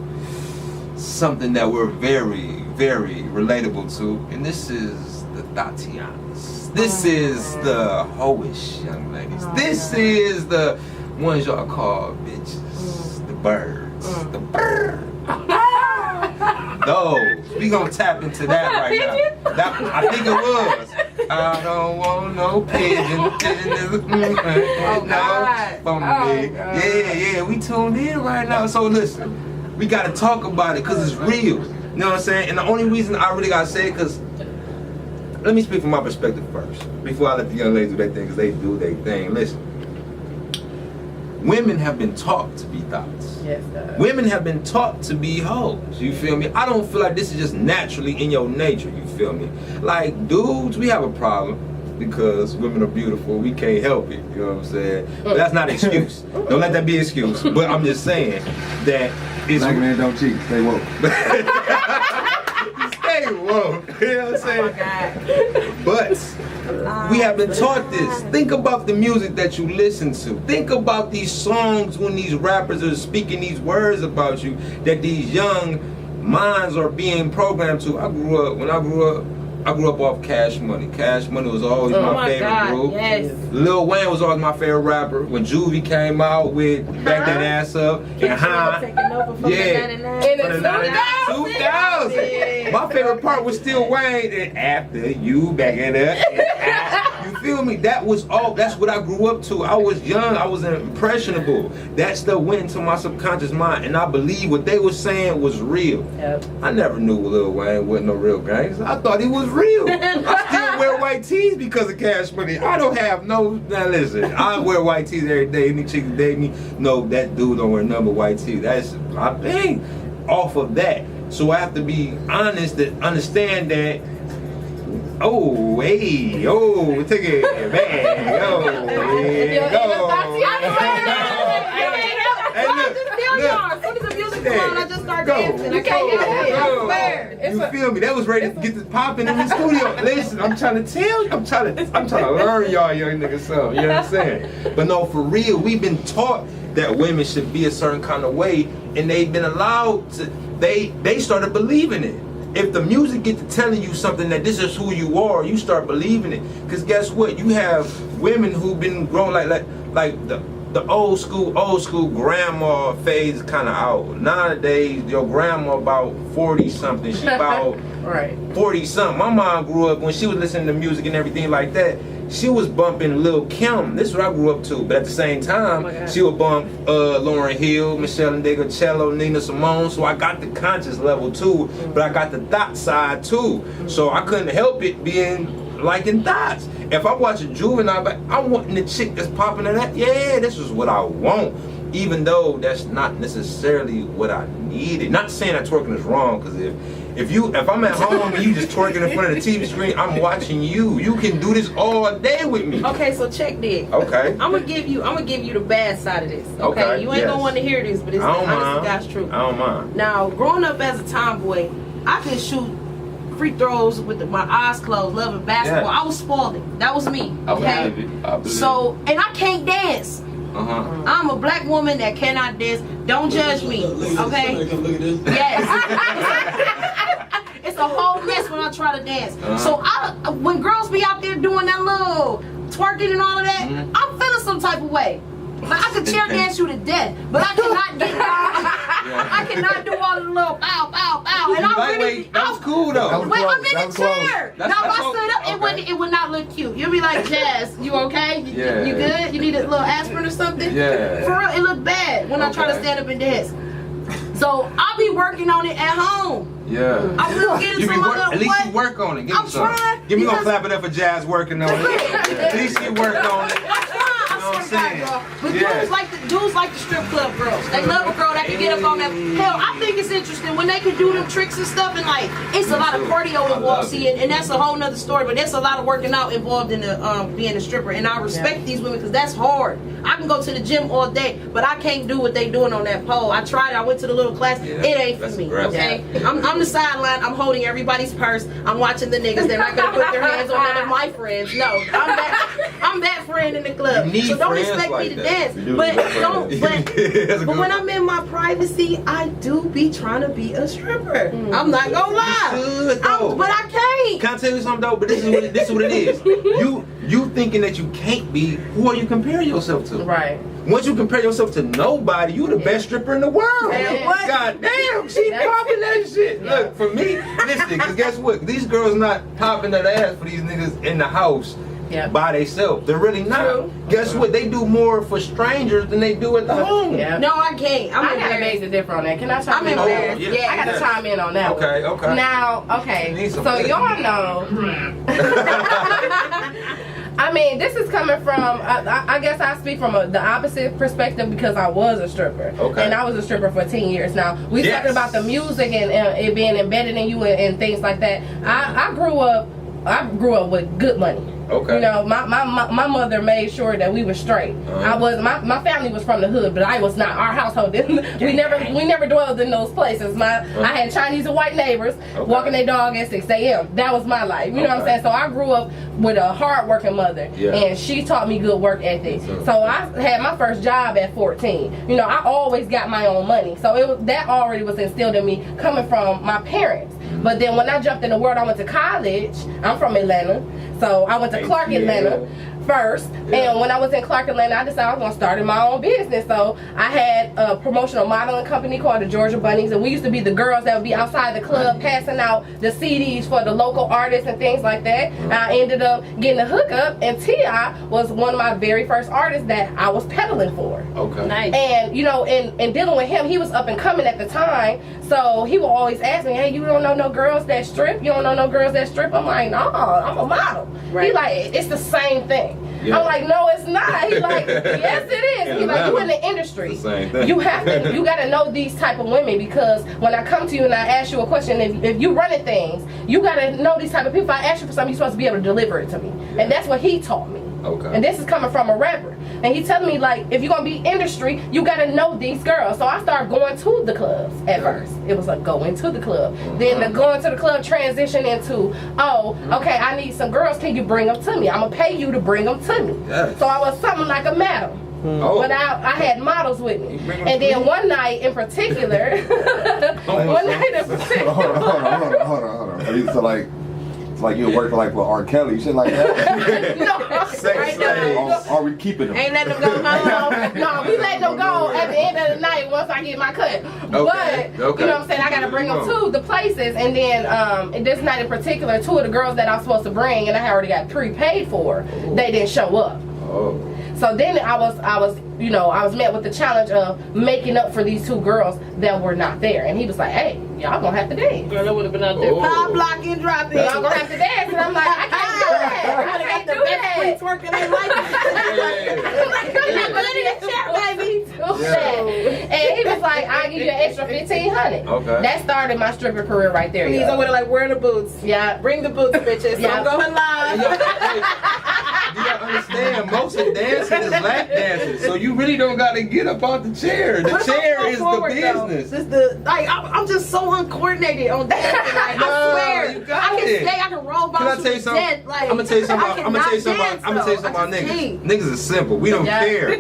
something that we're very, very relatable to, and this is the Tatianas. This is the hoish young ladies. This is the ones y'all call bitches. The birds. The bird. Those. We gonna tap into that right now. That, I think it was. I don't want no pigeon. Oh, God. Yeah, we tuned in right now. So listen, we gotta talk about it because it's real. You know what I'm saying? And the only reason I really gotta say it, because let me speak from my perspective first, before I let the young ladies do their thing, because they do their thing. Listen, women have been taught to be thoughts. Yes, sir. Women have been taught to be hoes. You feel me? I don't feel like this is just naturally in your nature. You feel me? Like, dudes, we have a problem because women are beautiful. We can't help it. You know what I'm saying? But that's not an excuse. Don't let that be an excuse. But I'm just saying that it's... Black man don't cheat. Stay woke. Stay woke. You know what I'm saying? Oh, But we have been taught this. Think about the music that you listen to. Think about these songs when these rappers are speaking these words about you that these young minds are being programmed to. When I grew up off Cash Money. Cash Money was always my favorite group. Yes. Lil Wayne was always my favorite rapper. When Juvie came out with Back That Ass Up and In the 2000. Yeah. My favorite part was still Wayne. And after you back it up, you feel me? That was all. That's what I grew up to. I was young. I was impressionable. That stuff went into my subconscious mind, and I believe what they were saying was real. Yep. I never knew Lil Wayne wasn't no real gangster. I thought he was real. I still wear white tees because of Cash Money. I don't have no. Now listen, I wear white tees every day. Any chick that date me, no, that dude don't wear none but white tees. That's my thing. Off of that. So I have to be honest and understand that. Oh, hey, oh, take it back. Oh, hey, go. Hey, look. As soon as the music comes on, I just start dancing. I can't get it. I swear. You feel me? That was ready to get this popping in the studio. Listen, I'm trying to tell you. I'm trying to learn y'all young niggas something. You know what I'm saying? But no, for real, we've been taught that women should be a certain kind of way, and they've been allowed to. They started believing it. If the music gets to telling you something that this is who you are, you start believing it. Because guess what? You have women who've been grown like the old school grandma phase is kind of out. Nowadays, your grandma about 40 something. She about right. 40 something. My mom grew up when she was listening to music and everything like that. she was bumping Lil' Kim. This is what I grew up to. But at the same time, she would bump Lauryn Hill, Michelle Ndegeocello, Nina Simone. So I got the conscious level too, but I got the thought side too. So I couldn't help it being liking thoughts. If I'm watching Juvenile, I'm wanting the chick that's popping in that. Yeah, this is what I want. Even though that's not necessarily what I needed. Not saying that twerking is wrong, because if I'm at home and you just twerking in front of the TV screen, I'm watching you. You can do this all day with me. Okay, so check this. Okay. I'm gonna give you the bad side of this. Okay. You ain't gonna want to hear this, but it's the honest to God's truth. I don't mind. Now, growing up as a tomboy, I could shoot free throws with my eyes closed, loving basketball. Yeah. I was spoiled. That was me. Okay. I believe it. So, and I can't dance. I'm a black woman that cannot dance. Don't judge me, okay? Yes. It's a whole mess when I try to dance. So when girls be out there doing that little twerking and all of that, I'm feeling some type of way. Like I could chair dance you to death, but I cannot get I cannot do all the little bow, bow, bow. And I really, that was cool though. Wait, I'm in the chair. Now if I stood up, it would not look cute. You'll be like, Jazz, you okay? You good? You need a little aspirin or something? Yeah. For real, it looked bad when I try to stand up and dance. So I'll be working on it at home. Yeah. I will get into my little at least you work on it. Give I'm me some. trying. Give me gonna clap it up for Jazz working on it. At least you work on it. I'm trying. what I'm saying? But dudes like the strip club girls. They love a girl that can get up on that. Hell, I think it's interesting when they can do them tricks and stuff, and like it's a lot of cardio involved. See, and that's a whole nother story. But there's a lot of working out involved in the being a stripper, and I respect these women because that's hard. I can go to the gym all day, but I can't do what they doing on that pole. I tried it. I went to the little class. It ain't for me. Okay, I'm the sideline. I'm holding everybody's purse. I'm watching the niggas. They're not gonna put their hands on none of my friends. No, I'm that friend in the club. So don't expect me to dance. But when I'm in my privacy, I do be trying to be a stripper. I'm not gonna lie. But I can't. Can I tell you something though? But this is what it is. You thinking that you can't be, who are you comparing yourself to? Right. Once you compare yourself to nobody, you the best stripper in the world. Yeah. God damn, she popping that shit. Yeah. Look, for me, listen, because guess what? These girls not popping that ass for these niggas in the house by themselves. They're really not. True. Guess what? They do more for strangers than they do at the home. Yeah. No, I can't. I gotta base it different on that. Can I chime in on that? Yeah. I gotta chime in on that. Okay. Now, so y'all know. I mean, this is coming from, I guess I speak from the opposite perspective because I was a stripper. Okay. And I was a stripper for 10 years. Now, we talking about the music and it being embedded in you and things like that. I grew up with good money. Okay. You know, my mother made sure that we were straight. My family was from the hood, but I was not. Our household didn't. We never dwelled in those places. I had Chinese and white neighbors walking their dog at 6 a.m. That was my life. You know what I'm saying? So I grew up with a hard-working mother, and she taught me good work ethic. So I had my first job at 14. You know, I always got my own money. So that already was instilled in me coming from my parents. But then when I jumped in the world, I went to college. I'm from Atlanta. So I went to Clark, Atlanta first. And when I was in Clark, Atlanta, I decided I was going to start my own business. So I had a promotional modeling company called the Georgia Bunnies. And we used to be the girls that would be outside the club passing out the CDs for the local artists and things like that. I ended up getting a hookup. And T.I. was one of my very first artists that I was pedaling for. Okay. Nice. And, you know, in dealing with him, he was up and coming at the time. So he would always ask me, hey, you don't know no girls that strip? You don't know no girls that strip? I'm like, no, I'm a model. Right. He like, it's the same thing. Yeah. I'm like, no, it's not. He's like, yes, it is. He's like, you in the industry. It's the same thing. You got to know these type of women because when I come to you and I ask you a question, if you running things, you got to know these type of people. If I ask you for something, you're supposed to be able to deliver it to me. Yeah. And that's what he taught me. Okay. And this is coming from a rapper. And he telling me, like, if you're going to be industry, you got to know these girls. So I started going to the clubs at first. It was like going to the club. Then the going to the club transitioned into, okay, I need some girls. Can you bring them to me? I'm going to pay you to bring them to me. Yes. So I was something like a madam. But I had models with me. And then one night in particular, Hold on. So like you work for R. Kelly, shit like that. No. sex Right slave. now. Are we keeping them? Ain't letting them go no more. No, we let them go at the end of the night once I get my cut. But you know what I'm saying? I gotta bring them to the places, and then this night in particular, 2 of the girls that I was supposed to bring, and I already got 3 paid for, they didn't show up. Oh. So then I was met with the challenge of making up for these 2 girls that were not there, and he was like, "Hey, y'all gonna have to dance." Girl, I would have been out there. Oh. Pop, block, and drop it. Y'all gonna have to dance, and I'm like, I can't do that. I can't do that. Twerking in like And he was like, "I'll give you an extra $1,500." Okay. That started my stripper career right there. Please, I would have like wear the boots. Yeah. Bring the boots, bitches. Yeah. I'm going live. You gotta understand, most of dancing is lap dancing, so you really don't gotta get up off the chair. The chair is the business. This the like I'm just so uncoordinated on dancing. Like, No, I swear, you got I can it. stay, I can roll Can I bounce tell you to something? death. Like, I'm gonna tell you something. I'm gonna tell you something. cannot I'm gonna tell you dance, something about though. I niggas. just Niggas is simple. We don't Yeah. care.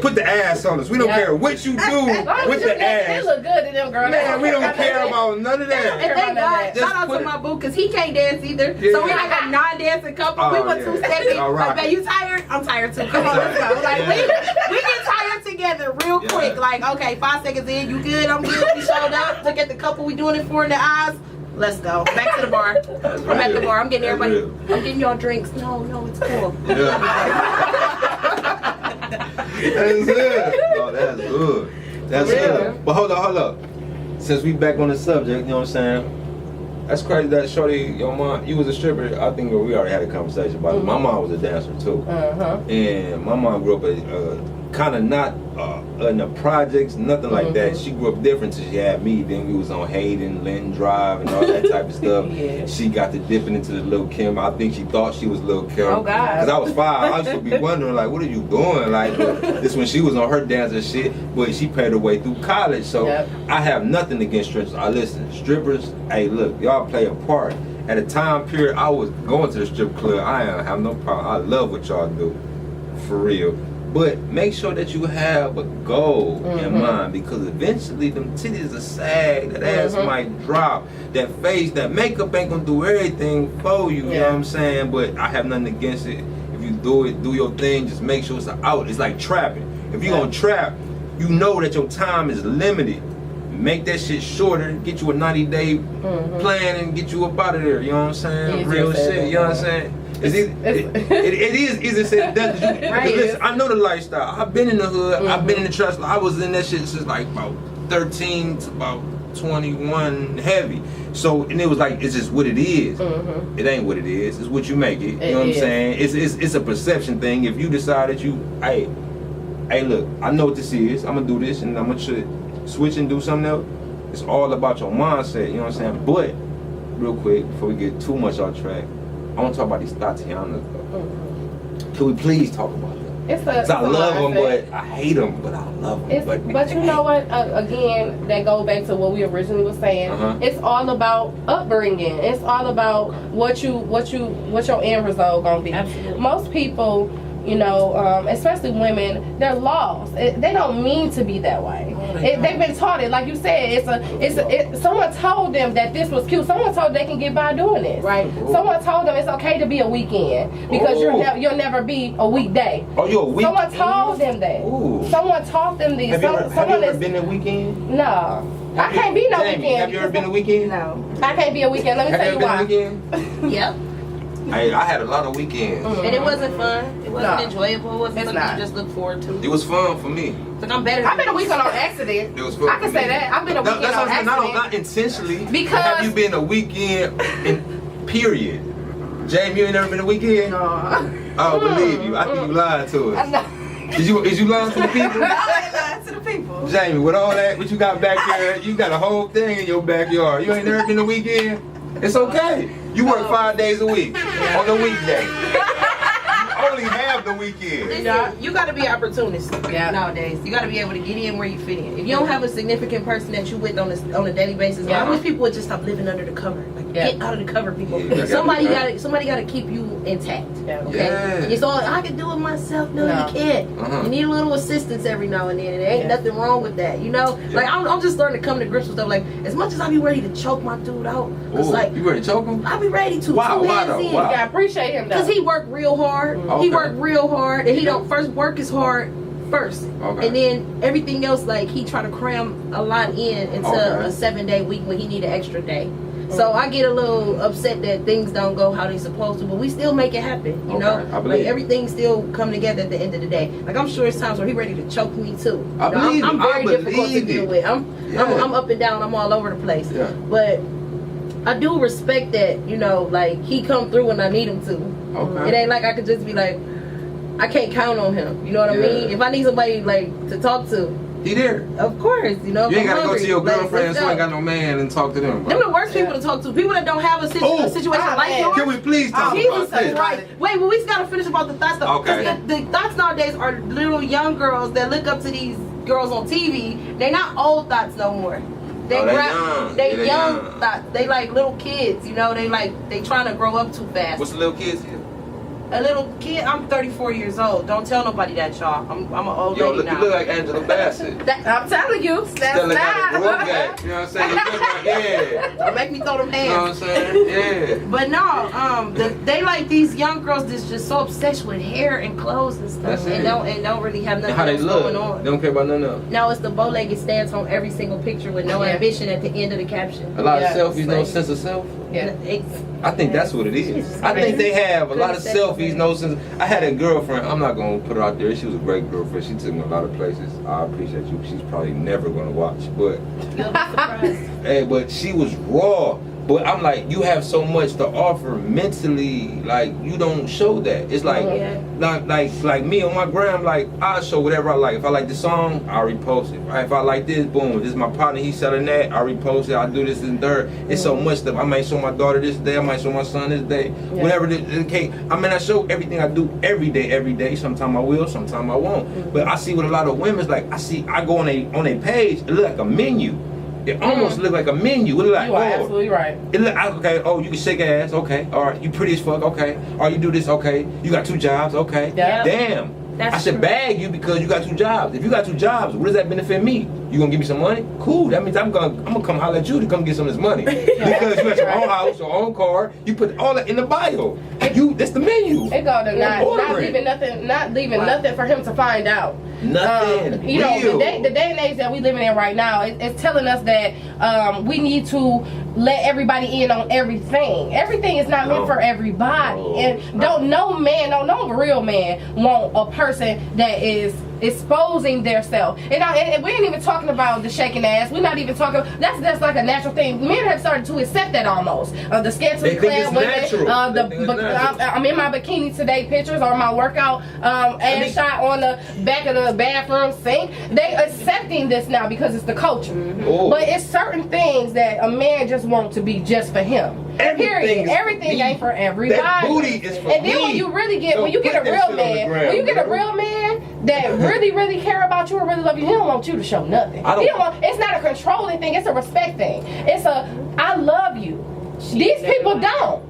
Put the ass on us. We don't Yeah. care what you do As long as with you the They ass. look good in them, girl. Man, we don't care about none of And that. thank God, Just shout out put to it- my boo, because he can't dance either. Yeah. So we like a non-dancing couple. We Oh, went yeah. 2-stepping. All right. Like, man, you tired? I'm tired too. Come on, let's go. Like, we get tired together real Yeah. quick. Like, okay, 5 seconds in, you good? I'm good. We showed up. Look at the couple we doing it for in the eyes. Let's go. Back to the bar. I'm at the bar. I'm getting That's everybody. real. I'm getting y'all drinks. No, it's cool. That's good. Oh, that's good. That's Yeah. good. But hold up. Since we back on the subject, you know what I'm saying? That's crazy that shorty, your mom, you was a stripper. I think we already had a conversation about it. My mom was a dancer too. And my mom grew up kind of not in the projects, nothing like that. She grew up different till she had me. Then we was on Hayden, Linton Drive, and all that type of stuff. Yeah. She got to dipping into the Lil' Kim. I think she thought she was Lil' Kim. Oh, God. Because I was 5. I used to be wondering, like, what are you doing? Like, this when she was on her dancer shit, but she paid her way through college. So Yep. I have nothing against strippers. I listen, strippers, hey, look, y'all play a part. At a time period, I was going to the strip club. I have no problem. I love what y'all do, for real. But make sure that you have a goal in mind, because eventually them titties are sag, that ass might drop, that face, that makeup ain't gonna do everything for you, you know what I'm saying? But I have nothing against it. If you do it, do your thing, just make sure it's out. It's like trapping. If you're gonna trap, you know that your time is limited. Make that shit shorter, get you a 90-day plan and get you up out of there, you know what I'm saying? Easier Real said shit, than you know what I'm done. saying? It is easier said than done. 'Cause Right. listen, I know the lifestyle. I've been in the hood. I've been in the trust. I was in that shit since like about 13 to about 21 heavy. So, and it was like, it's just what it is. It ain't what it is. It's what you make it. You know what I'm saying? It's a perception thing. If you decide that you, hey, look, I know what this is. I'm gonna do this, and I'm gonna switch and do something else. It's all about your mindset. You know what I'm saying? But real quick, before we get too much off track, I want to talk about these Tatianas. Can we please talk about them? Cause I love them, but I hate them, but I love them. But you know what? Again, that goes back to what we originally were saying. It's all about upbringing. It's all about what your end result gonna be. Absolutely. Most people, you know, especially women, they're lost. They don't mean to be that way. They've been taught it, like you said. Someone told them that this was cute. Someone told they can get by doing this. Right. Someone told them it's okay to be a weekend because you'll never be a weekday. Oh, you're a weekend? Someone told them that. Ooh. Someone taught them these. Have you ever been a weekend? No. I can't be no Jamie, weekend. have you ever been a weekend? No. I can't be a weekend. Let me Have tell you you ever why. been a weekend? Yep. I had a lot of weekends. And it wasn't fun. It wasn't No. enjoyable. It wasn't It's something not. you just look forward to. It was fun for me. Like, I'm better. I've been a weekend on accident. It was fun. I can for say me. that. I've been a weekend That's on what I'm saying. accident. Not intentionally. Because- have you been a weekend in period? Jamie, you ain't never been a weekend? No. Oh, believe you. I think you lied to us. No. Is you lying to the people? I lied to the people. Jamie, with all that, what you got back there, you got a whole thing in your backyard. You ain't never been a weekend? It's okay. You work 5 days a week on the weekday. You only have the weekend. Listen, you got to be opportunist Yeah. nowadays. You got to be able to get in where you fit in. If you don't have a significant person that you with on a daily basis, Yeah. I wish people would just stop living under the cover. Like, Yeah. get out of the cover, people. Yeah, somebody got to keep you intact. Yeah. Okay. Yeah. It's all I can do it myself. No, No. you can't. Uh-huh. You need a little assistance every now and then. And there ain't Yeah. nothing wrong with that. You know, Yeah. like I'm just starting to come to grips with stuff. Like, as much as I be ready to choke my dude out, cause Ooh, like you ready to choke him? I be ready to. Wow, two why hands though? in. Why? Yeah, I appreciate him though. Cause he worked real hard. Okay. He work real hard, and he don't first work is hard first, Okay. and then everything else like he try to cram a lot into Okay. a 7-day week when he need an extra day. So I get a little upset that things don't go how they supposed to, but we still make it happen, you know? I believe like everything still come together at the end of the day. Like I'm sure it's times where he ready to choke me too. I You know, believe I'm it. very I difficult to believe deal it. with. Yeah. I'm up and down, I'm all over the place. Yeah. But I do respect that, you know, like he come through when I need him to. Okay. It ain't like I could just be like, I can't count on him. You know what I Yeah. mean? If I need somebody like to talk to, He there. of course, you know. You ain't if I'm gotta go hungry, to your like, girlfriends let's who ain't go. got no man and talk to them. Them the worst people to talk to. People that don't have a situation like yours. Can we please talk Jesus about this? Christ. Wait, well, we just gotta finish about the thoughts though. Okay. 'Cause the thoughts nowadays are little young girls that look up to these girls on TV. They not old thoughts no more. They Oh, they young. They Yeah, they young young. thoughts. They like little kids, you know. They trying to grow up too fast. What's the little kids here? A little kid. I'm 34 years old. Don't tell nobody that, y'all. I'm an old Yo, lady look, now. you look like Angela Bassett. I'm telling you, that's Still got a broke not. guy. You know what I'm saying? You look like, yeah. Don't make me throw them You know what I'm hands. saying? Yeah. But no, they like these young girls that's just so obsessed with hair and clothes and stuff, That's it. and don't really have nothing And how they else look. going They on. don't care about nothing else. No, it's the bow-legged stance on every single picture with no Yeah. ambition at the end of the caption. A lot Yeah, of selfies, no like- sense of self. Yeah. I think that's what it is. I think they have a lot of selfies, no sense. I had a girlfriend. I'm not gonna put her out there. She was a great girlfriend. She took me a lot of places. I appreciate you. She's probably never gonna watch, but You'll be surprised. hey, but she was raw. But I'm like, you have so much to offer mentally. Like you don't show that. It's like, Yeah. like me on my gram. Like I show whatever I like. If I like the song, I repost it. Right? If I like this, boom. This is my partner. He's selling that. I repost it. I do this and third. It's so much stuff. I might show my daughter this day. I might show my son this day. Yeah. Whatever the case. I mean, I show everything I do every day. Every day. Sometimes I will. Sometimes I won't. But I see with a lot of women's like I go on a page. It look like a menu. It almost look like a menu. It look like You are absolutely right. it look okay. Oh, you can shake ass. Okay. All right. You pretty as fuck. Okay. Or you do this. Okay. You got 2 jobs. Okay. Yeah. Damn. That's I should true. bag you because you got 2 jobs. If you got 2 jobs, what does that benefit me? You gonna give me some money? Cool. That means I'm gonna come holler at you to come get some of this money because you got your own house, your own car. You put all that in the bio. That's the menu. It go to not Ordering. leaving nothing for him to find out. Nothing. You know, Real. the day and age that we living in right now, it's telling us that we need to let everybody in on everything. Everything is not meant for everybody, and no real man want a person that is exposing their self. And we ain't even talking about the shaking ass. We're not even talking. That's like a natural thing. Men have started to accept that almost. The scantily They think clad it's women. natural. They think it's natural. I'm in my bikini today. Pictures or my workout ass shot on the back of the bathroom sink. They accepting this now because it's the culture. Oh. But it's certain things that a man just wants to be just for him. Everything is Everything me. ain't for everybody. That booty is for and then me. when you really get Don't when you get put a that real shit on the man, gram, when you get a bro. real man that really, really care about you or really love you, he don't want you to show nothing. I don't- He don't want, it's not a controlling thing, it's a respect thing. It's a I love you. These people don't.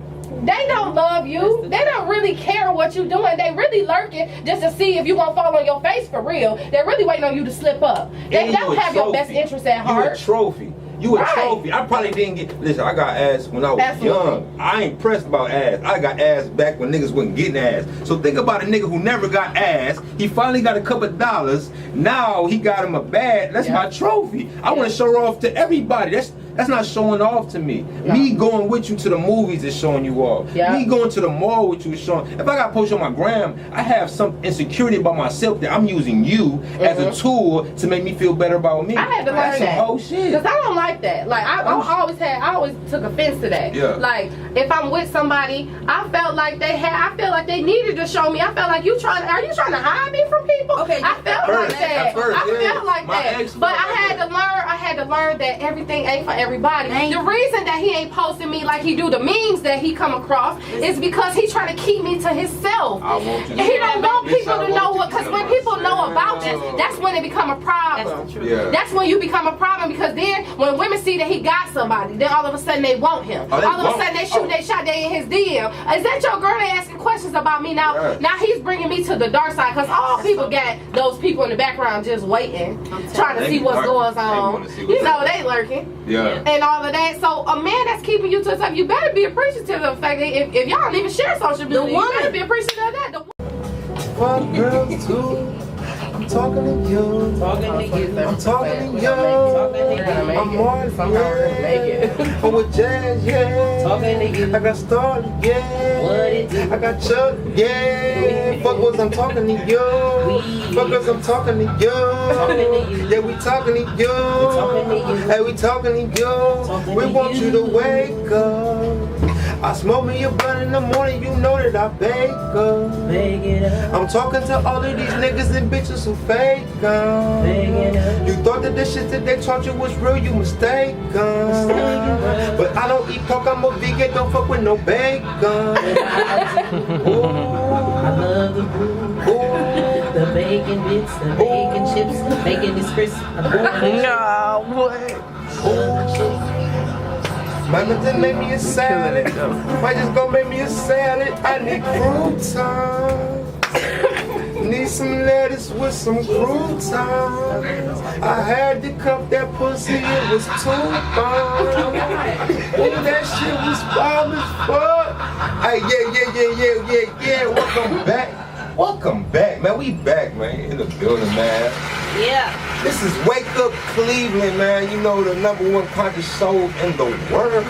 They don't love you. They don't really care what you're doing. They really lurking just to see if you won't fall on your face for real. They're really waiting on you to slip up. They And you don't a have your best trophy. interest at You a heart. trophy. You a Right. trophy. I probably didn't get. Listen, I got ass when I was Absolutely. young. I ain't pressed about ass. I got ass back when niggas wasn't getting ass. So think about a nigga who never got ass. He finally got a couple of dollars. Now he got him a bag. That's Yeah. my trophy. I want to show off to everybody. That's not showing off to me. No. Me going with you to the movies is showing you off. Yeah. Me going to the mall with you is showing. If I got post on my gram, I have some insecurity about myself that I'm using you as a tool to make me feel better about me. I had to learn That's some that. whole shit. Cause I don't like that. Like I always took offense to that. Yeah. Like if I'm with somebody, I felt like they needed to show me. I felt like are you trying to hide me from people? Okay, I felt first, like that. at first, I yeah. felt like My that. ex But felt I had to learn that everything ain't for everybody. The reason that he ain't posting me like he do the memes that he come across is because he's trying to keep me to himself. I want you to- He don't want Bitch, people I to know want what, you to because when know people know about myself. you, that's when it become a problem. That's the truth. Yeah. That's when you become a problem, because then when women see that he got somebody, then all of a sudden they want him. Oh, they all of a want- sudden they shoot their shot, they in his DM. Is that your girl? They asking questions about me now. Yeah. Now he's bringing me to the dark side, because all people got those people in the background just waiting, trying to They see what's lurking. going They on. wanna see what's You know up. they lurking. Yeah. And all of that. So a man that's keeping you to himself, you better be appreciative of the fact that if y'all don't even share social media, you woman. better be appreciative of that. fuck girls too. I'm talking to you. Talking to you. I'm talking to you. I'm on somehow I'm with Jazz, yeah. Talking to you. I got started, yeah. What it do? I got Chuck, yeah. Fuckers, I'm talking to you. Fuckers, I'm talking to you. Yeah, we talking to you. Hey, we talking to you. We want you to wake up. I smoke me a blunt in the morning, you know that I bake up. I'm talking to all of these niggas and bitches who fake up. You thought that the shit that they taught you was real, you mistaken. But I don't eat pork, I'm a vegan, don't fuck with no bacon. Ooh. I love the food, the bacon bits, the bacon chips, bacon is crisp. No, what? Mama just made me a salad. Might just go make me a salad. I need croutons. Need some lettuce with some croutons. I had to cup that pussy, it was too fun. Ooh, that shit was bomb as fuck. Hey, yeah. Welcome back. Welcome back, man. We back, man. In the building, man. Yeah. This is Wake Up Cleveland, man. You know, the #1 conscious show in the world.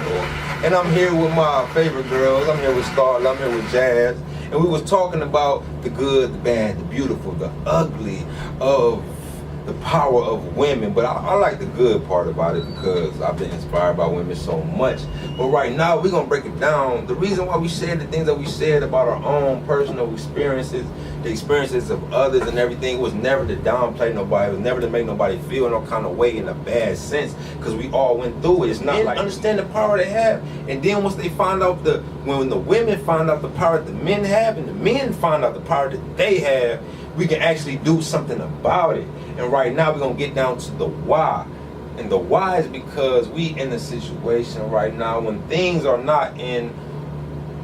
And I'm here with my favorite girls. I'm here with Star, I'm here with Jazz. And we was talking about the good, the bad, the beautiful, the ugly of the power of women. But I like the good part about it because I've been inspired by women so much. But right now, we're going to break it down. The reason why we said the things that we said about our own personal experiences, the experiences of others and everything, was never to downplay nobody. It was never to make nobody feel no kind of way in a bad sense, because we all went through it. It's not like understand the power they have, and then once they find out when the women find out the power that the men have, and the men find out the power that they have, we can actually do something about it. And right now we're gonna get down to the why. And the why is because we in a situation right now when things are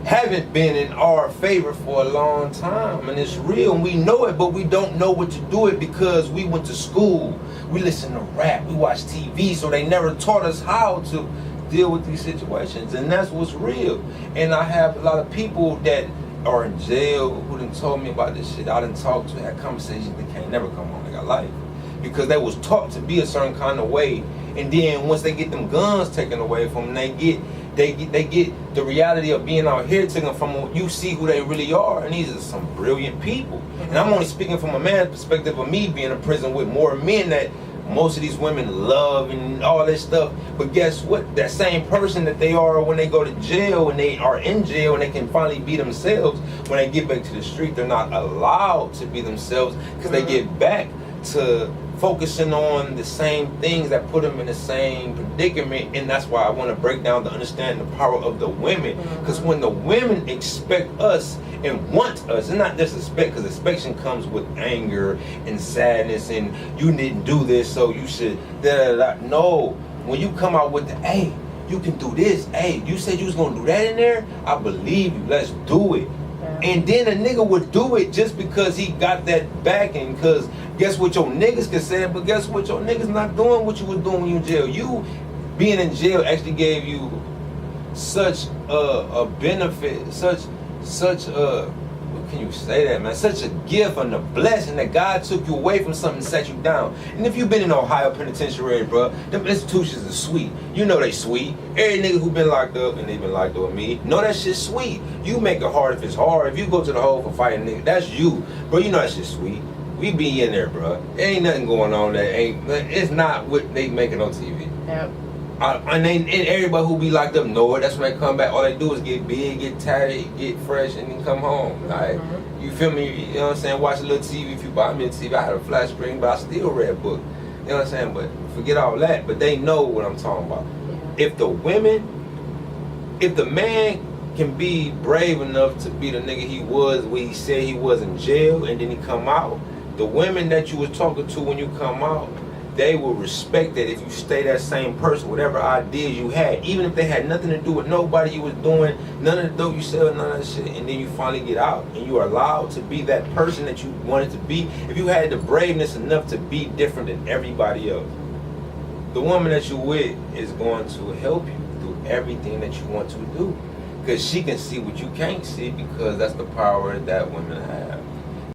haven't been in our favor for a long time, and it's real, and we know it, but we don't know what to do it because we went to school, we listen to rap, we watch TV, so they never taught us how to deal with these situations, and that's what's real. And I have a lot of people that are in jail who done told me about this shit. I done talked to, had conversations, they can't never come home, they got life, because they was taught to be a certain kind of way, and then once they get them guns taken away from them, they get the reality of being out here taken from them. You see who they really are, and these are some brilliant people. And I'm only speaking from a man's perspective of me being in prison with more men that most of these women love and all this stuff. But guess what? That same person that they are when they go to jail, when they are in jail and they can finally be themselves, when they get back to the street, they're not allowed to be themselves because they get back to focusing on the same things that put them in the same predicament. And that's why I want to break down to understand the power of the women, because when the women expect us and want us, and not just expect, because expectation comes with anger and sadness and you didn't do this so you should no, when you come out with the hey, you can do this, hey, you said you was gonna do that in there, I believe you, let's do it. And then a nigga would do it just because he got that backing, because guess what your niggas can say, but guess what, your niggas not doing what you was doing when you in jail. You being in jail actually gave you such a benefit, such what can you say that, man? Such a gift and a blessing that God took you away from something and set you down. And if you've been in Ohio Penitentiary, bro, them institutions are sweet. You know they sweet. Every nigga who been locked up, and they been locked up with me, know that shit's sweet. You make it hard if it's hard. If you go to the hole for fighting nigga, that's you. Bro, you know that shit's sweet. We be in there, bro. There ain't nothing going on that it's not what they making on TV. Yep. And everybody who be locked up know it. That's when they come back. All they do is get big, get tatted, get fresh, and then come home. Like, you feel me? You know what I'm saying? Watch a little TV. If you buy me a TV, I had a flat screen, but I still read a book. You know what I'm saying? But forget all that. But they know what I'm talking about. If the man can be brave enough to be the nigga he was when he said he was in jail, and then he come out, the women that you was talking to when you come out, they will respect that if you stay that same person, whatever ideas you had, even if they had nothing to do with nobody you was doing, none of the dope you sell, none of that shit, and then you finally get out and you are allowed to be that person that you wanted to be. If you had the braveness enough to be different than everybody else, the woman that you with is going to help you through everything that you want to do, because she can see what you can't see, because that's the power that women have.